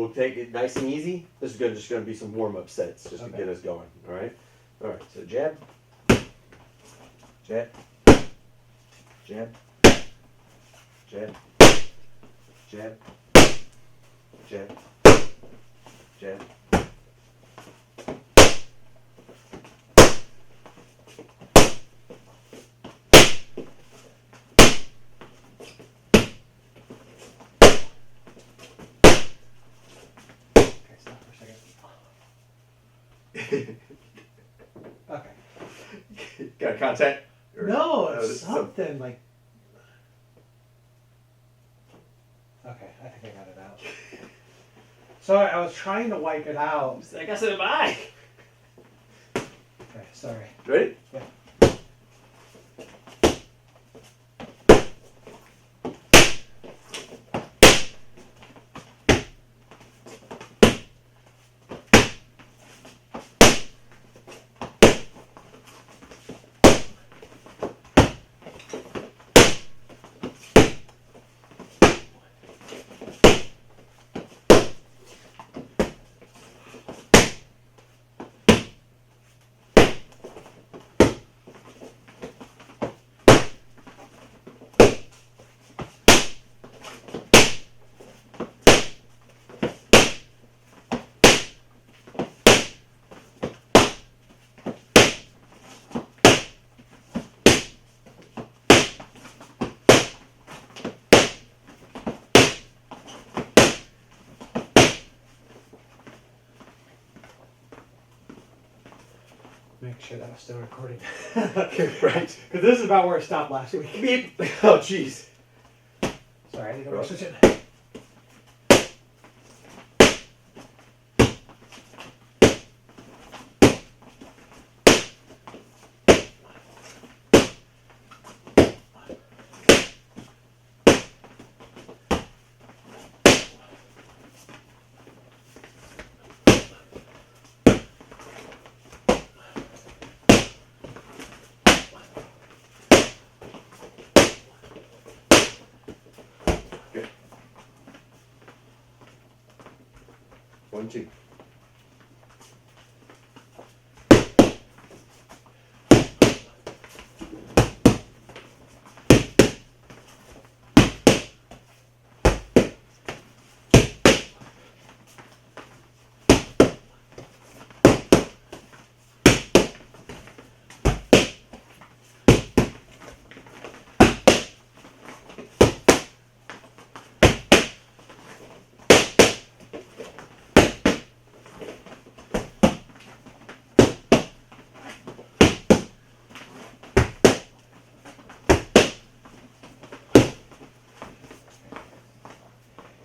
we'll take it nice and easy. This is just going to be some warm-up sets just to get us going. All right. All right. So jab, jab, jab, jab, jab, jab, jab. Okay. Got contact? No, it's something like. Okay, I think I got it out. Sorry, I was trying to wipe it out. I got something in my eye. Okay, sorry. Ready? Yeah. Make sure that was still recording. Right. Because this is about where it stopped last week. Beep. Oh, jeez. Sorry, I need to switch it. One, two.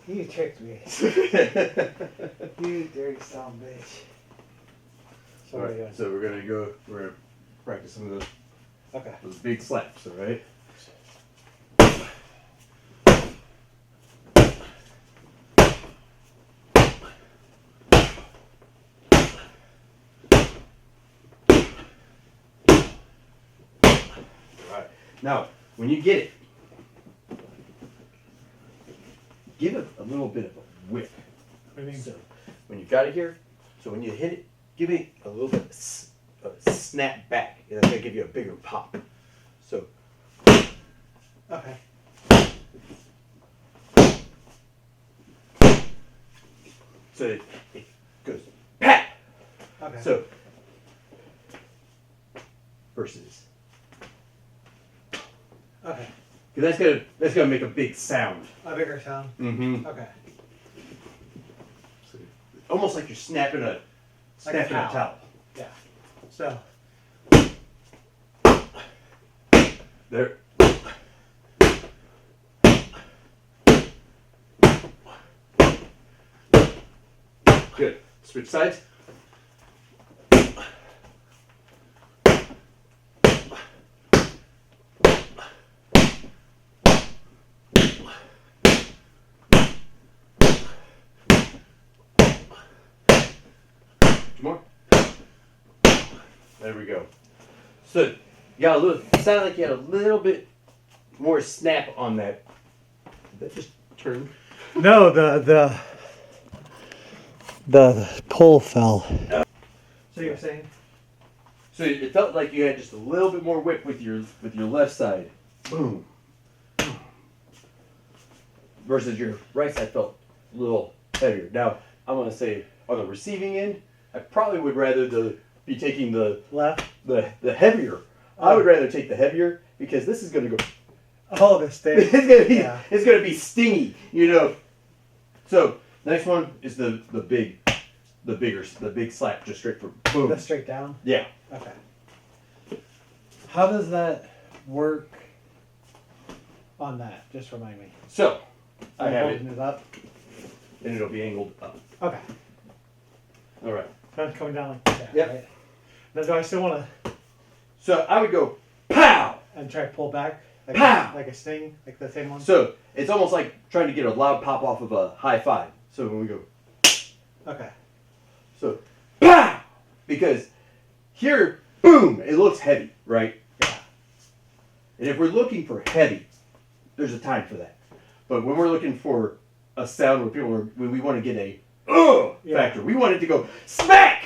You tricked me. You dirty son of a bitch. So, All right, so we're gonna practice some of those big slaps, all right? All right. Now, when you get it, give it a little bit of a whip. What do you mean? So when you got it here, so when you hit it, give it a little bit of a snap back, and that's gonna give you a bigger pop. So. Okay. So it goes pat. Okay. So versus. Okay. Because that's gonna make a big sound. A bigger sound. Mm-hmm. Okay. So, almost like you're snapping a towel. Yeah. So. There. Good. Switch sides. More. There we go. So you got a little. It sounded like you had a little bit more snap on that. Did that just turn? No, the the pull fell. So you were saying? So it felt like you had just a little bit more whip with your left side. Boom. Versus your right side felt a little heavier. Now, I'm going to say on the receiving end, I probably would rather be taking the left, the heavier. I would rather take the heavier because this is going to go. Oh, this thing. It's going to be stingy, you know. So next one is the big slap, just straight for boom. That's straight down. Yeah. Okay. How does that work on that? Just remind me. So I have it, it up, and it'll be angled up. Okay. All right. So it's coming down like that. Yep. Right? Now, do I still want to? So I would go pow And try to pull back, like Pow! like a sting, like the same one. So it's almost like trying to get a loud pop off of a high five. So when we go, Okay. so pow, because here, boom, it looks heavy, right? Yeah. And if we're looking for heavy, there's a time for that. But when we're looking for a sound when we want to get a factor, we want it to go smack,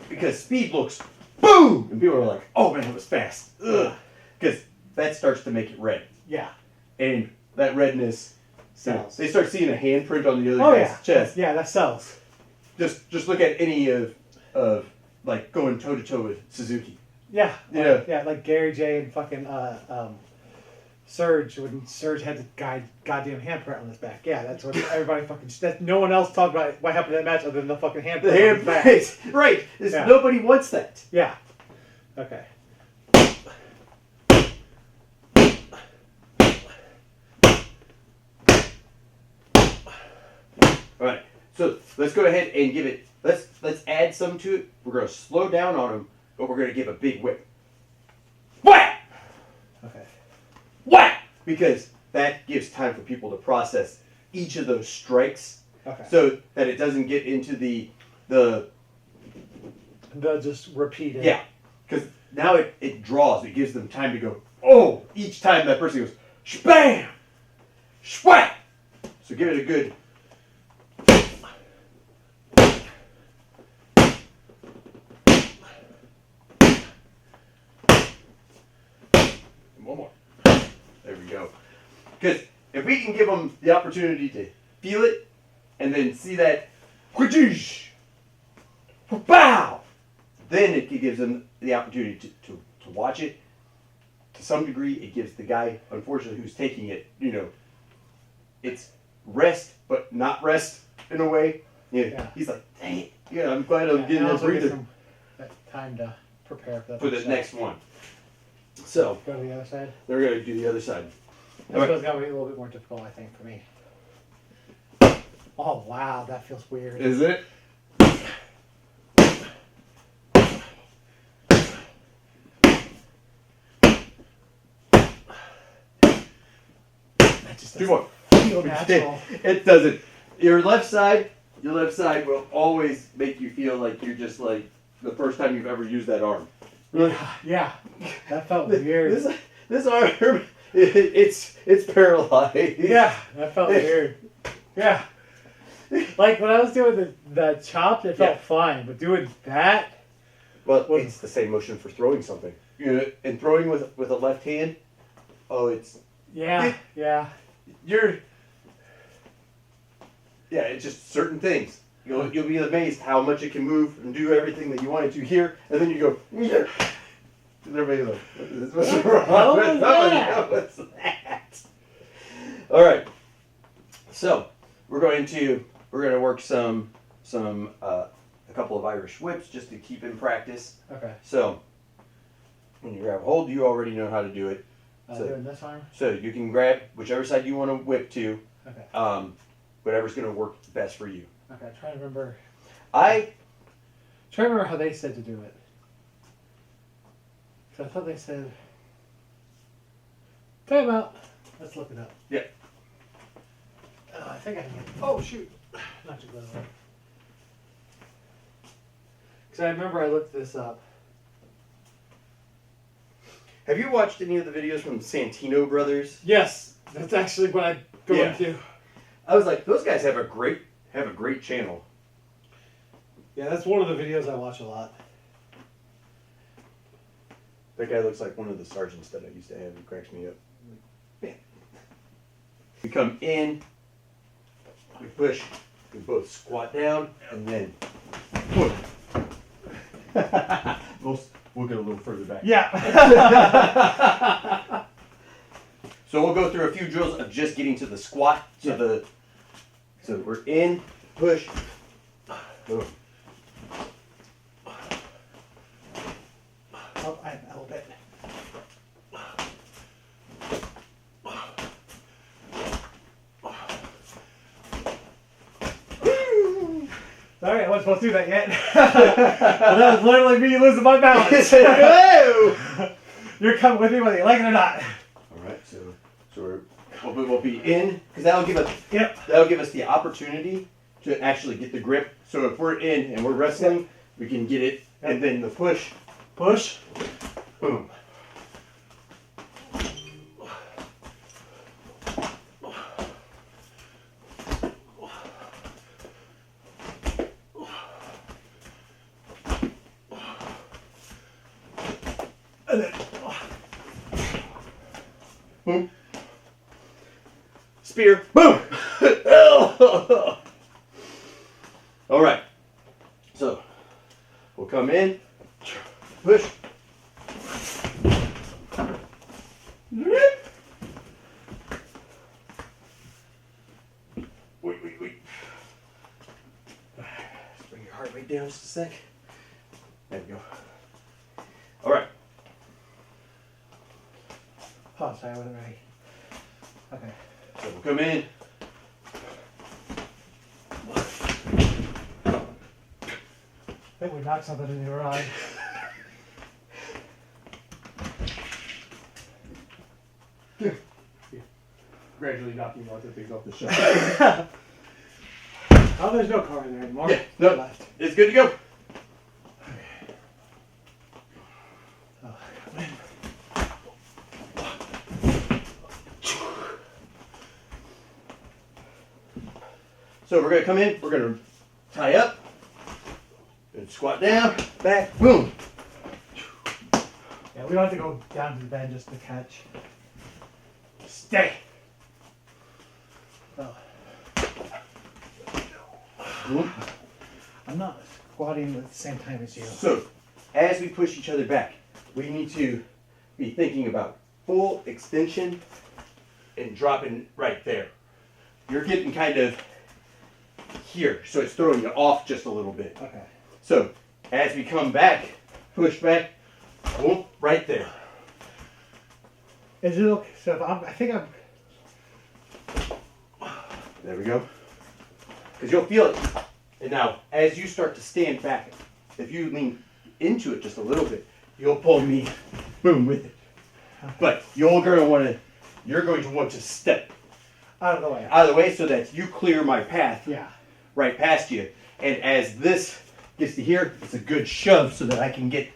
because speed looks boom, and people are like, oh man, that was fast, because that starts to make it red. Yeah. And that redness Sells. They start seeing a handprint on the other guy's chest. Yeah, that sells. Just look at any of like going toe to toe with Suzuki. Yeah. Yeah. Yeah, like Gary J and fucking Surge, when Surge had the goddamn handprint on his back. Yeah, that's what everybody fucking. That, no one else talked about what happened in that match other than the fucking handprint. The handprint, right? Yeah. Nobody wants that. Yeah. Okay. All right. So let's go ahead and give it. Let's add some to it. We're gonna slow down on him, but we're gonna give a big whip. Whack! Okay. Whack! Because that gives time for people to process each of those strikes, Okay. so that it doesn't get into the They'll just repeat it. yeah. Because now it draws. It gives them time to go. Oh! Each time that person goes, shbam, shwat. So give it a good. One more. There we go. Because if we can give them the opportunity to feel it and then see that, bow, then it gives them the opportunity to watch it. To some degree, it gives the guy, unfortunately, who's taking it, it's rest, but not rest in a way. Yeah. He's like, dang it. Yeah, I'm glad I'm getting that breather. That time to prepare for the next one. So, go to the other side. they're going to do the other side. This one's got to be a little bit more difficult, I think, for me. Oh, wow, that feels weird. Is it? That just Do one. feel natural. It doesn't. Your left side will always make you feel like you're just like the first time you've ever used that arm. Yeah, that felt weird. This arm, it's paralyzed. Yeah, that felt weird. Yeah. Like when I was doing the chops, it felt fine, but doing that. Well, it's the same motion for throwing something. And throwing with a left hand, it's. Yeah, yeah. It's just certain things. You'll be amazed how much it can move and do everything that you want it to here, and then you go. And everybody's like, what's wrong with that? What's that? All right. So we're going to work a couple of Irish whips just to keep in practice. Okay. So when you grab hold, you already know how to do it. Doing this arm? So you can grab whichever side you want to whip to. Okay. Whatever's going to work best for you. Okay, try to remember. Try to remember how they said to do it. Because I thought they said. Time out. Let's look it up. Yeah. I think I can get. Oh, shoot. Not too close. Because I remember I looked this up. Have you watched any of the videos from Santino Brothers? Yes, that's actually what I'm going to. I was like, those guys have a great channel. Yeah, that's one of the videos I watch a lot. That guy looks like one of the sergeants that I used to have. He cracks me up. Man. We come in, we push, we both squat down, and then push. We'll get a little further back. Yeah. So we'll go through a few drills of just getting to the squat. So we're in, push, boom. Oh, I have a little bit. Sorry, I wasn't supposed to do that yet. But that was literally me losing my balance. Whoa! You're coming with me whether you like it or not. All right, so we'll be in, because that'll give us the opportunity to actually get the grip. So if we're in and we're wrestling, we can get it, and then the push, boom. And then, Boom. Spear. Boom. All right. So we'll come in, push. Wait. Just bring your heart rate down just a sec. There we go. All right. oh, sorry, I wasn't ready. Okay. So we'll come in. I think we knocked something in your eye. Gradually knocking lots of things off the shelf. Oh, there's no car in there anymore. Yeah, no, Left. it's good to go. So we're going to come in, we're going to tie up, and squat down, back, boom. Yeah, we don't have to go down to the bend just to catch. Stay. Oh. Boom. I'm not squatting at the same time as you. So, as we push each other back, we need to be thinking about full extension and dropping right there. You're getting kind of here, so it's throwing you off just a little bit. Okay. So, as we come back, push back, boom, right there. Is it okay? So if I think I'm. There we go. Because you'll feel it. And now, as you start to stand back, if you lean into it just a little bit, you'll pull me, boom, with it. But you're going to want to step Out of the way. out of the way so that you clear my path Yeah. right past you. And as this gets to here, it's a good shove so that I can get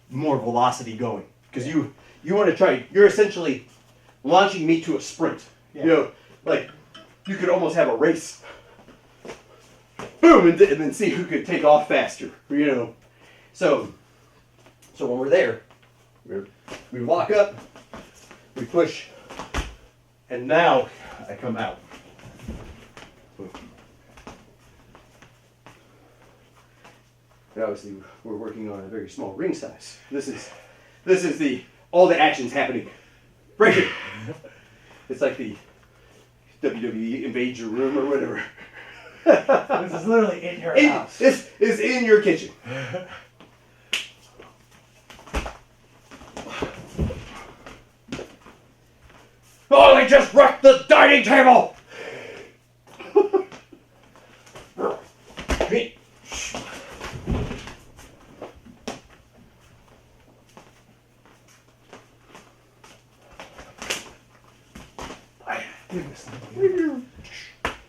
more velocity going. Because you want to try, you're essentially launching me to a sprint. Yeah. You know, like you could almost have a race. Boom, and then see who could take off faster, you know. So when we're there, we walk up, we push, and now I come out. Boom. And obviously, we're working on a very small ring size. This is all the action's happening. Break it. It's like the WWE invade your room or whatever. This is literally in your house. This is in your kitchen. Oh, they just wrecked the dining table!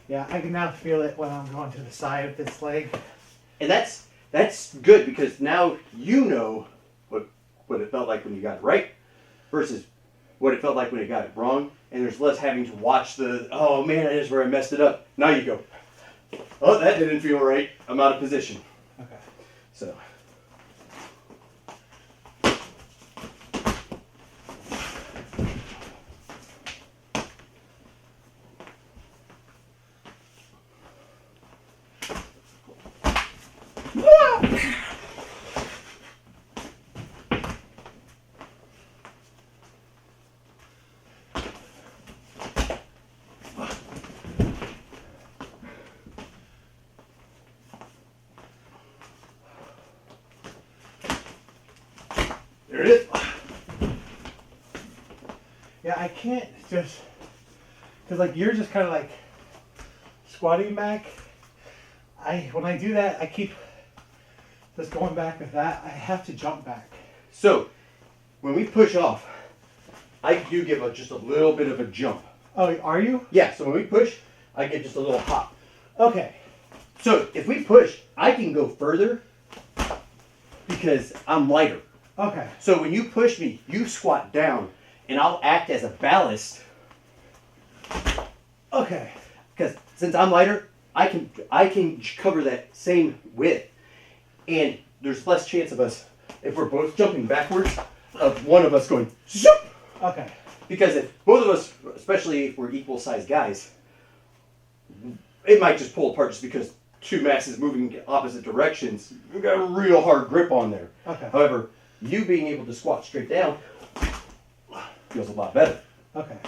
Yeah, I can now feel it when I'm going to the side of this leg. And that's good because now you know what it felt like when you got it right versus what it felt like when you got it wrong. And there's less having to watch oh man, that is where I messed it up. Now you go, oh, that didn't feel right. I'm out of position. Okay. So. There it is. Yeah, I can't just, because like you're just kind of like squatting back. When I do that, I keep just going back with that. I have to jump back. So, when we push off, I do give just a little bit of a jump. Oh, are you? Yeah, so when we push, I get just a little hop. Okay. So, if we push, I can go further because I'm lighter. Okay. So when you push me, you squat down, and I'll act as a ballast. Okay. Because since I'm lighter, I can cover that same width, and there's less chance of us, if we're both jumping backwards, of one of us going zoop. Okay. Because if both of us, especially if we're equal sized guys, it might just pull apart just because two masses moving in opposite directions. We've got a real hard grip on there. Okay. However, you being able to squat straight down feels a lot better. Okay.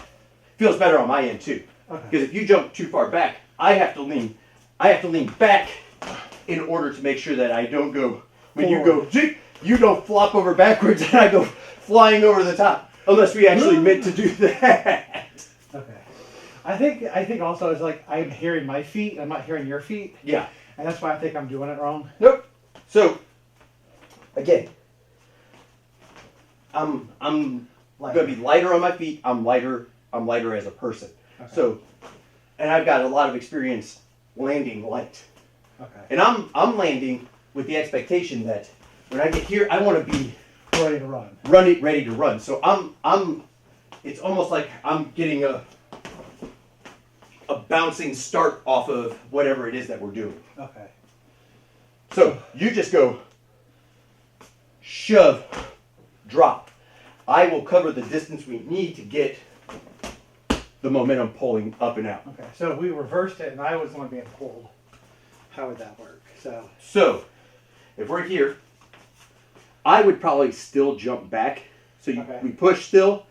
Feels better on my end too. Okay. Because if you jump too far back, I have to lean back in order to make sure that I don't go, when you go, you don't flop over backwards and I go flying over the top. Unless we actually meant to do that. Okay. I think also it's like I'm hearing my feet, I'm not hearing your feet. Yeah. And that's why I think I'm doing it wrong. Nope. So, again, I'm gonna be lighter on my feet. I'm lighter as a person. Okay. So, and I've got a lot of experience landing light. Okay. And I'm landing with the expectation that when I get here, I want to be Ready to run. ready to run. So I'm. It's almost like I'm getting a bouncing start off of whatever it is that we're doing. Okay. So you just go shove, drop. I will cover the distance we need to get the momentum pulling up and out. Okay. So we reversed it and I was the one being pulled. How would that work? So if we're here, I would probably still jump back. So we push still.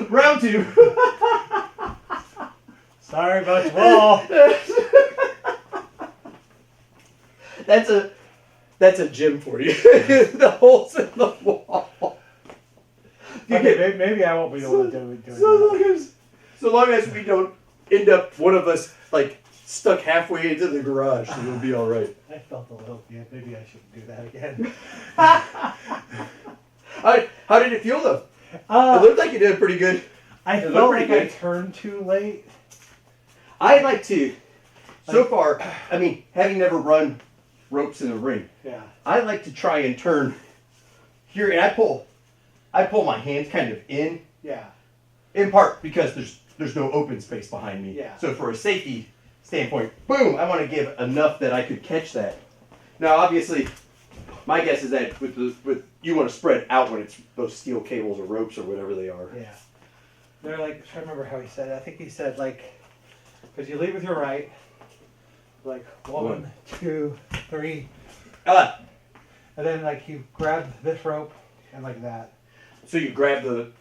Round two. Sorry about your wall. That's a gym for you. The holes in the wall. Okay, maybe I won't be able to do it. So long as we don't end up one of us like stuck halfway into the garage, so we'll be all right. I felt a little. Yeah, maybe I shouldn't do that again. How did it feel though? It looked like you did pretty good. I felt like I turned too late. I like to. So far, I mean, having never run ropes in the ring, yeah, I like to try and turn here, and I pull my hands kind of in. Yeah. In part because there's no open space behind me. Yeah. So for a safety standpoint, boom, I want to give enough that I could catch that. Now, obviously, my guess is that with you want to spread out when it's those steel cables or ropes or whatever they are. Yeah. They're like, I'm trying to remember how he said it. I think he said like, because you lead with your right, like 1, 2, 3, and then like you grab this rope and like that. So you grab the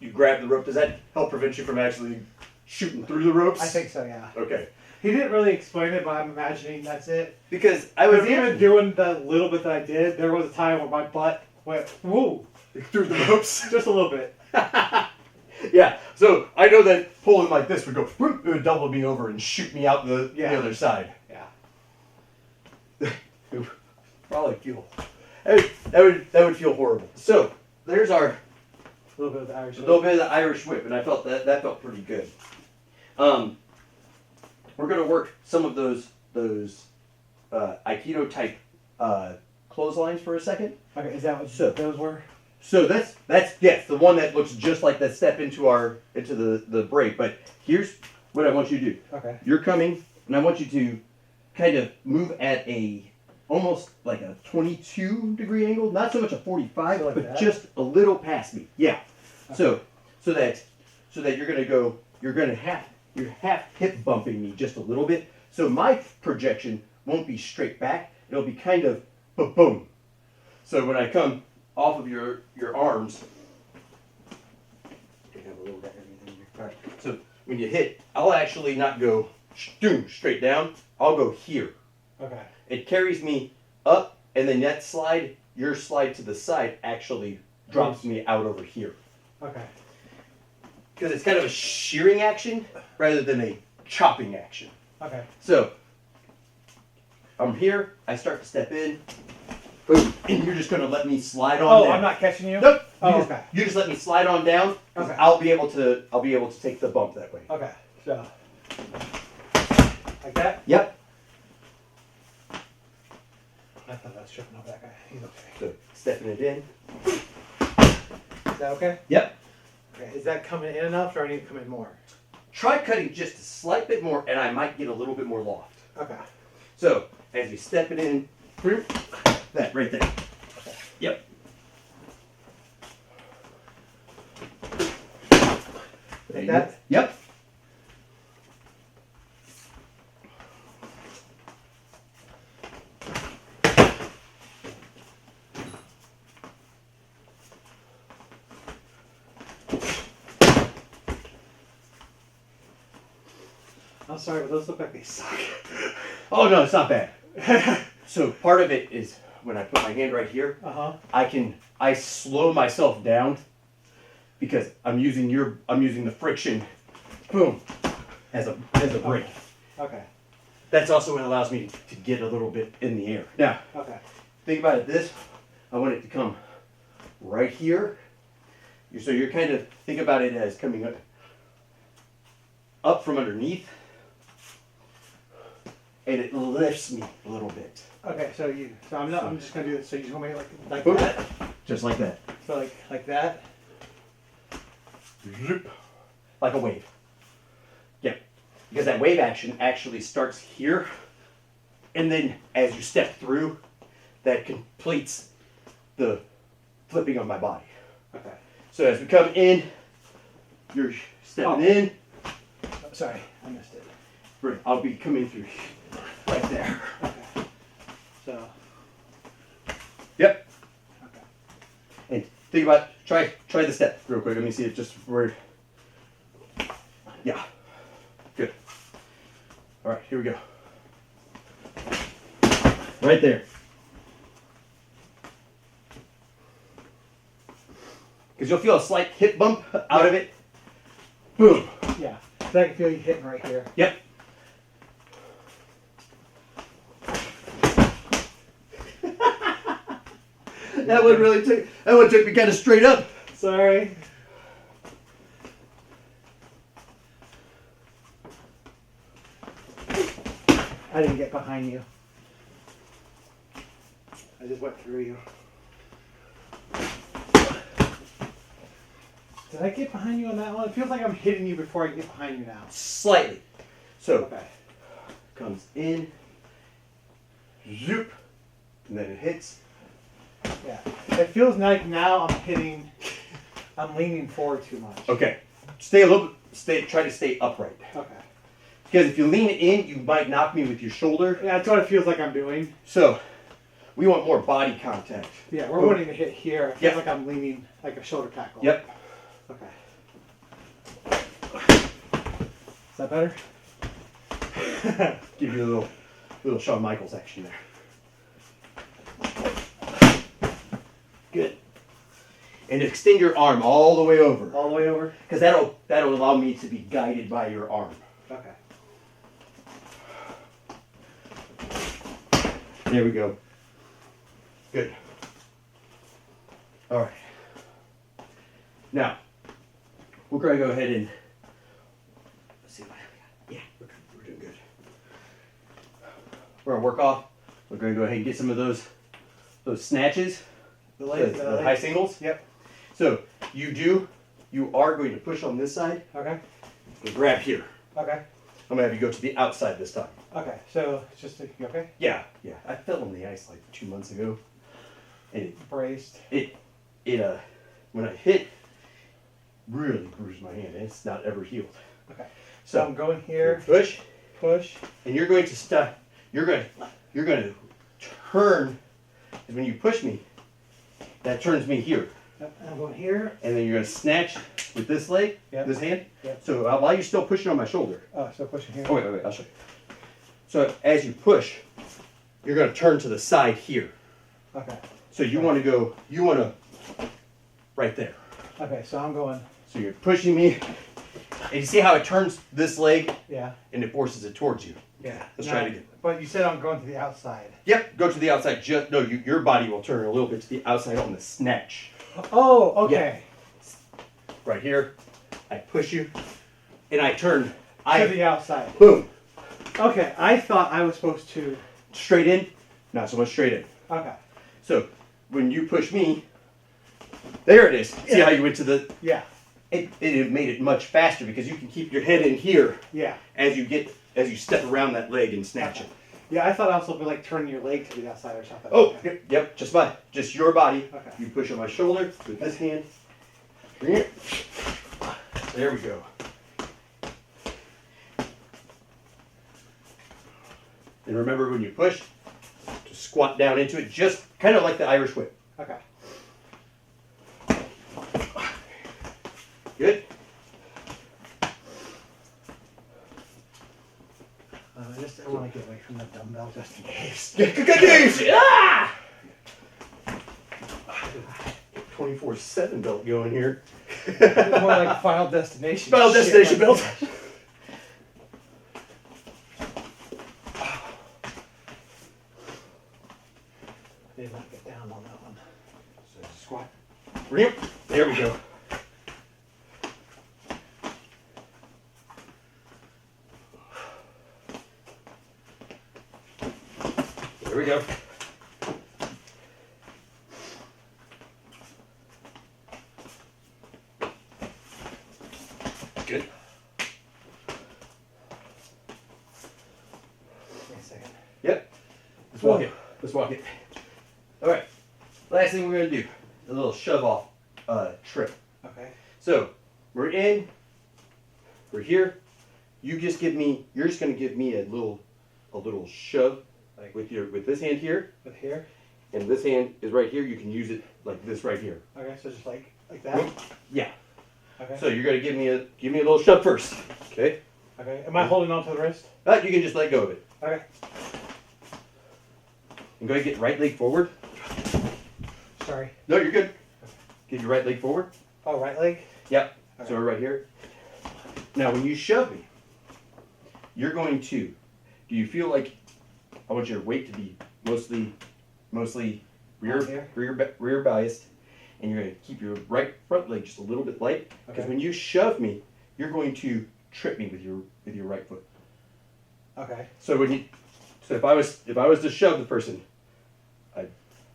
rope. Does that help prevent you from actually shooting through the ropes? I think so, yeah. Okay. He didn't really explain it, but I'm imagining that's it. Because I was even doing the little bit that I did, there was a time where my butt went, whoa. Through the ropes? Just a little bit. Yeah, so I know that pulling like this would go, whoop, it would double me over and shoot me out the other side. Yeah. It would probably feel, that would feel horrible. So, there's our A little bit of the Irish whip. A little bit of the Irish whip, and I felt that felt pretty good. We're gonna work some of those Aikido type clotheslines for a second. Okay, is that what those were? So that's yes, the one that looks just like that step into the break. But here's what I want you to do. Okay. You're coming, and I want you to kind of move at almost like a 22-degree angle, not so much a 45, Like but that? just a little past me. Yeah. Okay. So that you're half hip bumping me just a little bit. So my projection won't be straight back. It'll be kind of boom. So when I come off of your arms, you have a little bit everything here. All right. So when you hit, I'll actually not go straight down. I'll go here. Okay. It carries me up, and then that slide, your slide to the side, actually drops me out over here. Okay. Because it's kind of a shearing action rather than a chopping action. Okay. So I'm here. I start to step in. Boom. And you're just going to let me slide on down. I'm not catching you? Nope. Okay. You just let me slide on down. Okay. I'll be able to take the bump that way. Okay. So, like that? Yep. I thought I was tripping over that guy. He's okay. So stepping it in. Is that okay? Yep. Okay. Is that coming in enough, or I need to come in more? Try cutting just a slight bit more, and I might get a little bit more loft. Okay. So as you step it in, that right there. Yep. Like that? Yep. I'm sorry, but those look like they suck. Oh no, it's not bad. So part of it is when I put my hand right here, I slow myself down because I'm using the friction, boom, as a brake. Okay. That's also what allows me to get a little bit in the air. Now, Okay. think about it this, I want it to come right here. So you're kind of, think about it as coming up from underneath, and it lifts me a little bit. Okay. So I'm just gonna do this. So you just want me like Boom. that? Just like that. So like that. Zoop. Like a wave. Yeah. Because that wave action actually starts here, and then as you step through, that completes the flipping of my body. Okay. So as we come in, you're stepping in. Oh, sorry, I missed it. I'll be coming through right there. Okay. So. Yep. Okay. And think about, try the step real quick. Let me see it just where. Yeah. Good. All right, here we go. Right there. Because you'll feel a slight hip bump out of it. Boom. Yeah. So I can feel you hitting right here. Yep. That one took me kind of straight up. Sorry. I didn't get behind you. I just went through you. Did I get behind you on that one? It feels like I'm hitting you before I get behind you now. Slightly. So, Okay. comes in, zoop, and then it hits. Yeah. It feels like now I'm leaning forward too much. Okay. Try to stay upright. Okay. Because if you lean in, you might knock me with your shoulder. Yeah, that's what it feels like I'm doing. So, we want more body contact. Yeah, we're wanting to hit here. It feels Yep. like I'm leaning like a shoulder tackle. Yep. Okay. Is that better? Give you a little Shawn Michaels action there. Good. And extend your arm all the way over. All the way over? Because that'll allow me to be guided by your arm. Okay. There we go. Good. All right. Now, we're going to go ahead and let's see what we got. Yeah, we're doing good. We're going to work off. We're going to go ahead and get some of those snatches, the high singles. Yep. So you are going to push on this side Okay. and grab here. Okay. I'm gonna have you go to the outside this time. Okay. So it's just you okay? Yeah. I fell on the ice like 2 months ago, and Braced. it when I hit, really bruised my hand. And it's not ever healed. Okay. So I'm going here. Push, Push. and you're going to stop. You're going to turn. And when you push me, that turns me here. Yep. I'm going here. And then you're going to snatch with this leg, Yep. this hand. Yep. So while you're still pushing on my shoulder. Oh, so pushing here. Oh, wait, I'll show you. So as you push, you're going to turn to the side here. Okay. So you want to right there. Okay. So I'm going. So you're pushing me, and you see how it turns this leg, Yeah. and it forces it towards you. Yeah. Let's try it again. But you said I'm going to the outside. Yep, go to the outside. Your body will turn a little bit to the outside on the snatch. Oh, okay. Right here, I push you, and I turn. To the outside. Boom, Okay. I thought I was supposed to. straight in, not so much straight in. Okay. So when you push me, there it is. See how you went to the. Yeah. It made it much faster because you can keep your head in here Yeah. as you step around that leg and snatch it. Yeah, I thought also be like turning your leg to the outside or something. Oh, Okay. yep, just fine. Just your body. Okay. You push on my shoulder with this hand. Bring it. There we go. And remember when you push, to squat down into it, just kind of like the Irish whip. Okay. Good? I want to get away from the dumbbell just in case. Ah! 24/7 belt going here. More like Final Destination. Final shit Destination like belt. that. Did not get down on that one. So squat. There we go. There we go. Good. Wait a second. Yep. Let's walk it. Let's walk it. All right. Last thing we're gonna do, a little shove off trip. Okay. So we're in. We're here. You're just gonna give me a little shove, Like with this hand here, with here. and this hand is right here. You can use it like this right here. Okay, so just like that. Yeah. Okay. So you're gonna give me a little shove first. Okay. Okay. Am I holding on to the wrist? You can just let go of it. Okay. And go ahead and get right leg forward. Sorry. No, you're good. Get your right leg forward. Oh, right leg. Yep. Okay. So we're right here. Now, when you shove me, you're going to. Do you feel like I want your weight to be mostly rear biased, and you're going to keep your right front leg just a little bit light because Okay. when you shove me, you're going to trip me with your right foot. Okay. So if I was to shove the person,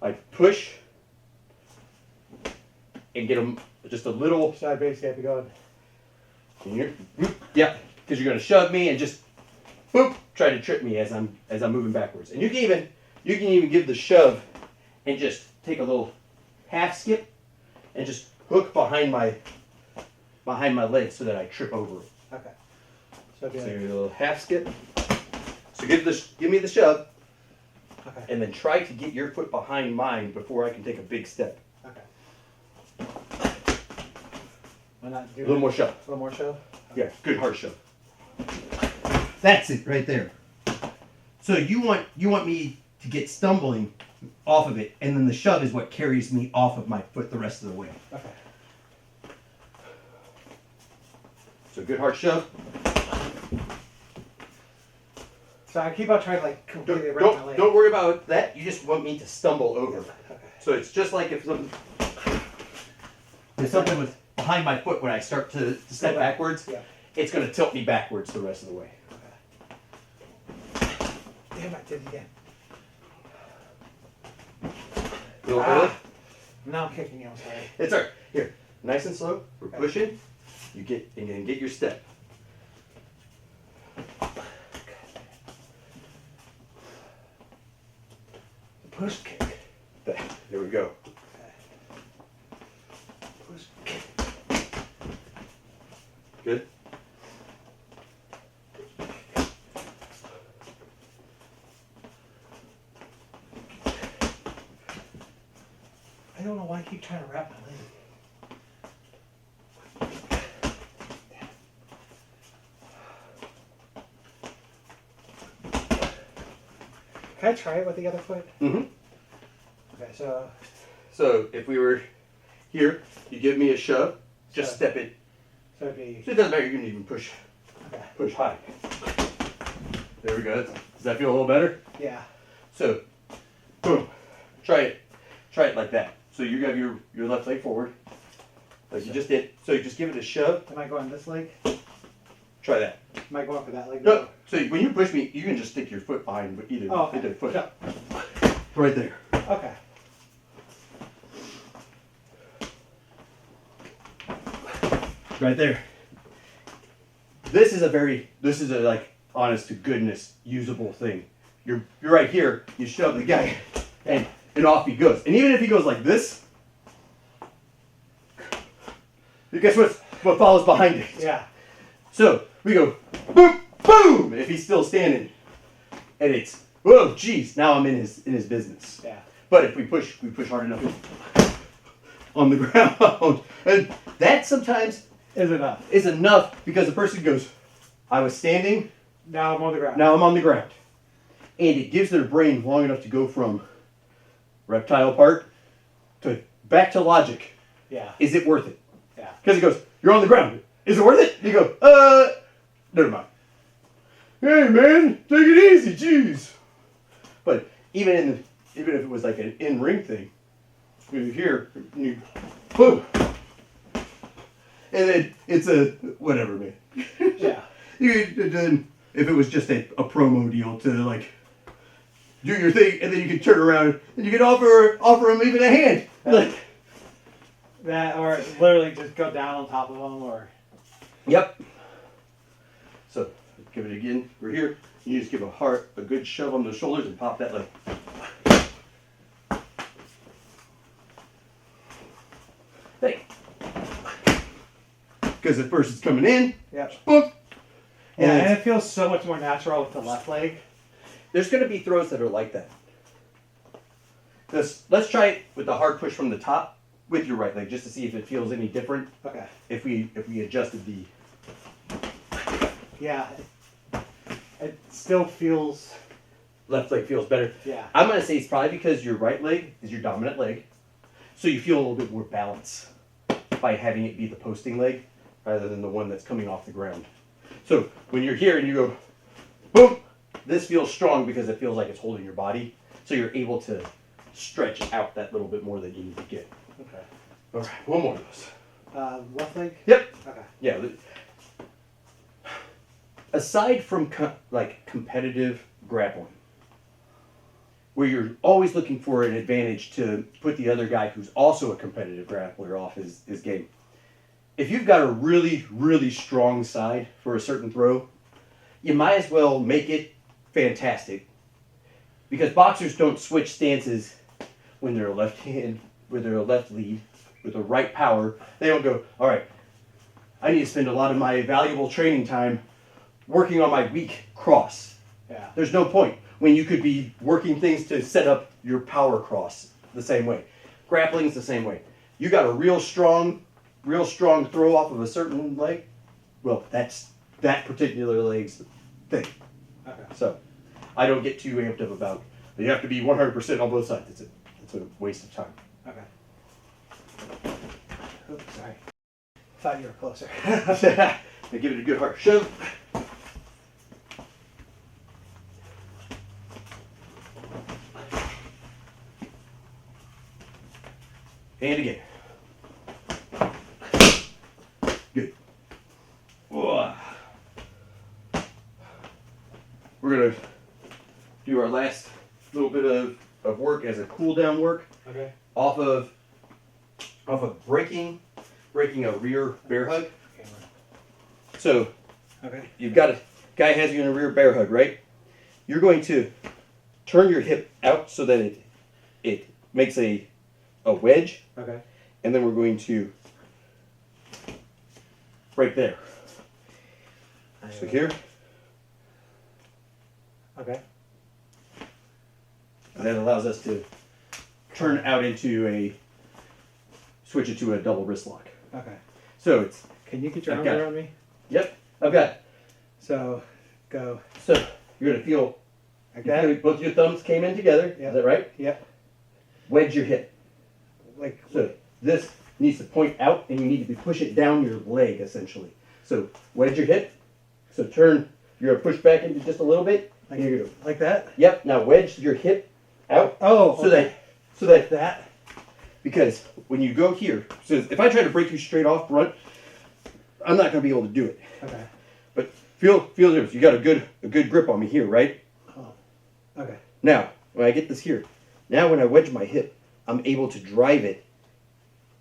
I'd push and get them just a little. So I basically have to go. Yeah, because you're gonna shove me and just boop, try to trip me as I'm moving backwards. And you can even give the shove and just take a little half skip and just hook behind my leg so that I trip over it. Okay. So So it'd be a like, little half skip. So give me the shove okay. and then try to get your foot behind mine before I can take a big step. Okay. Why not do A little more shove. A little more shove. Yeah, good hard shove. That's it right there. So you want me to get stumbling off of it, and then the shove is what carries me off of my foot the rest of the way. Okay. So good hard shove. So I keep on trying to like completely wrap my leg. Don't worry about that. You just want me to stumble over. Okay. So it's just like if something was behind my foot when I start to step backwards, Yeah. it's going to tilt me backwards the rest of the way. Damn, I did it again. A little early? Now I'm kicking you, I'm sorry. It's all right. Here, nice and slow. We're pushing. You get and get your step. Push kick. There we go. Push kick. Good. I don't know why I keep trying to wrap my leg. Can I try it with the other foot? Mm-hmm. Okay, so So if we were here, you give me a shove, just step it. so it'd be It doesn't matter. You can even push high. There we go. Does that feel a little better? yeah. So, boom. Try it like that. So you have your left leg forward, like you just did. So you just give it a shove. Am I going this leg? Try that. Am I going for that leg? No. So when you push me, you can just stick your foot behind either foot. Yeah. Right there. Okay. Right there. This is a like honest to goodness usable thing. You're right here. You shove the guy, and off he goes. And even if he goes like this, guess what follows behind it? Yeah. So we go boom, boom. If he's still standing, and it's whoa, geez. Now I'm in his business. Yeah. But if we push hard enough on the ground, and that sometimes Is enough because the person goes, I was standing, Now I'm on the ground. now I'm on the ground. And it gives their brain long enough to go from reptile part to back to logic. Yeah. Is it worth it? Yeah. Because he goes, you're on the ground. Is it worth it? You go, never mind. Hey man, take it easy, jeez. But even if it was like an in-ring thing, you here, you boom. And then it's a whatever, man. Yeah. Then if it was just a promo deal to like do your thing, and then you could turn around and you could offer him even a hand. Like, That or literally just go down on top of them or. yep. So give it again. We're here. You just give a good shove on the shoulders and pop that leg. Hey. Because the person's coming in. Yep. Boom. And it feels so much more natural with the left leg. There's going to be throws that are like that. Let's try it with the hard push from the top with your right leg, just to see if it feels any different. Okay. If we adjusted the. Yeah. It still feels. Left leg feels better. Yeah. I'm going to say it's probably because your right leg is your dominant leg, so you feel a little bit more balance by having it be the posting leg rather than the one that's coming off the ground. So when you're here and you go, boom, this feels strong because it feels like it's holding your body, so you're able to stretch out that little bit more than you need to get. Okay. All right, one more of those. Left leg? Yep. Okay. Yeah. Aside from competitive grappling, where you're always looking for an advantage to put the other guy who's also a competitive grappler off his game. If you've got a really, really strong side for a certain throw, you might as well make it fantastic. Because boxers don't switch stances when they're a left hand, when they're a left lead, with the right power. They don't go, all right, I need to spend a lot of my valuable training time working on my weak cross. Yeah. There's no point when you could be working things to set up your power cross the same way. Grappling's the same way. You got a real strong throw off of a certain leg. Well, that's that particular leg's thing. Okay. So I don't get too amped up about you have to be 100% on both sides. It's a waste of time. Okay. Oops, sorry. Thought you were closer. Now give it a good hard shove. And again. Good. Whoa. We're going to do our last little bit of work as a cool down work Okay. off of off of breaking a rear bear hug. Okay. So Okay. you've got a guy has you in a rear bear hug, right? You're going to turn your hip out so that it makes a wedge, Okay. and then we're going to right there. So here, Okay. and that allows us to turn out into switch it to a double wrist lock. Okay. So it's, Can you get your I've arm got- around me? yep, I've got, So, go. so you're gonna feel, Like you feel that? both your thumbs came in together, Yeah. is that right? Yep. Wedge your hip. Like, So this needs to point out, and you need to push it down your leg, essentially. So wedge your hip. So turn, you're gonna push back into just a little bit. like, And you're gonna, like that? yep, now wedge your hip out. Oh, So okay. that, because when you go here, so if I try to break you straight off front, I'm not gonna be able to do it. Okay. But feel this. You got a good grip on me here, right? Oh. Okay. Now, when I get this here, now when I wedge my hip, I'm able to drive it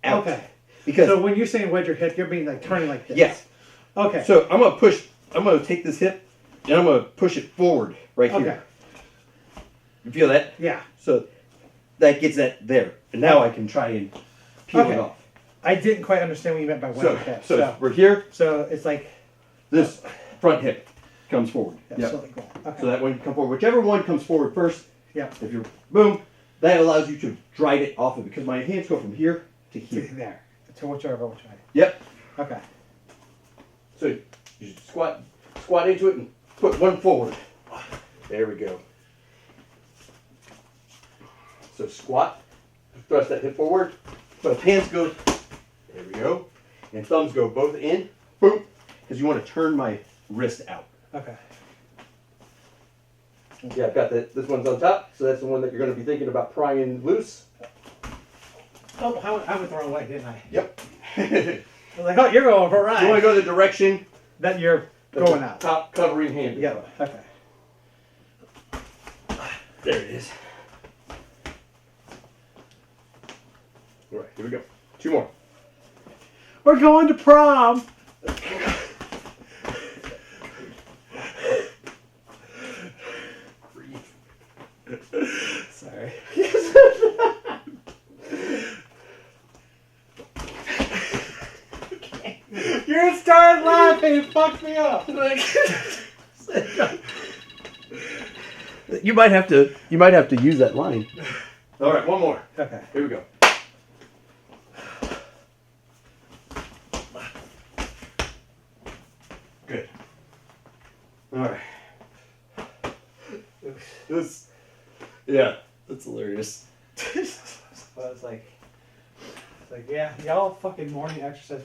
out. Okay. Because So when you're saying wedge your hip, you're being like turning like this. yes. Okay. So I'm gonna take this hip and I'm gonna push it forward right here. Okay. You feel that? Yeah. So that gets that there. And now I can try and peel Okay. it off. I didn't quite understand what you meant by wedge So, your hip. so we're here, So it's like this front hip comes forward. yeah, Yep. so like that. Okay. So that one can come forward. Whichever one comes forward first, yeah. if you're boom, that allows you to drive it off of it because my hands go from here to here. There. To whichever which way. Yep. Okay. So you just squat into it and put one forward. There we go. So squat, thrust that hip forward, but hands go, there we go, and thumbs go both in, boom, because you want to turn my wrist out. Okay. Yeah, I've got this one's on top, so that's the one that you're going to be thinking about prying loose. Oh, I went the wrong way, didn't I? Yep. I was like, oh, you're going for a ride. You want to go the direction That you're that going the out. top covering hand. Yeah. Okay. There it is. All right, here we go. Two more. We're going to prom. Sorry. You started laughing. It fucked me up. You might have to use that line. All right, one more. Okay. Here we go. Good. All right. Yeah, that's hilarious. I was like, yeah, y'all fucking morning exercise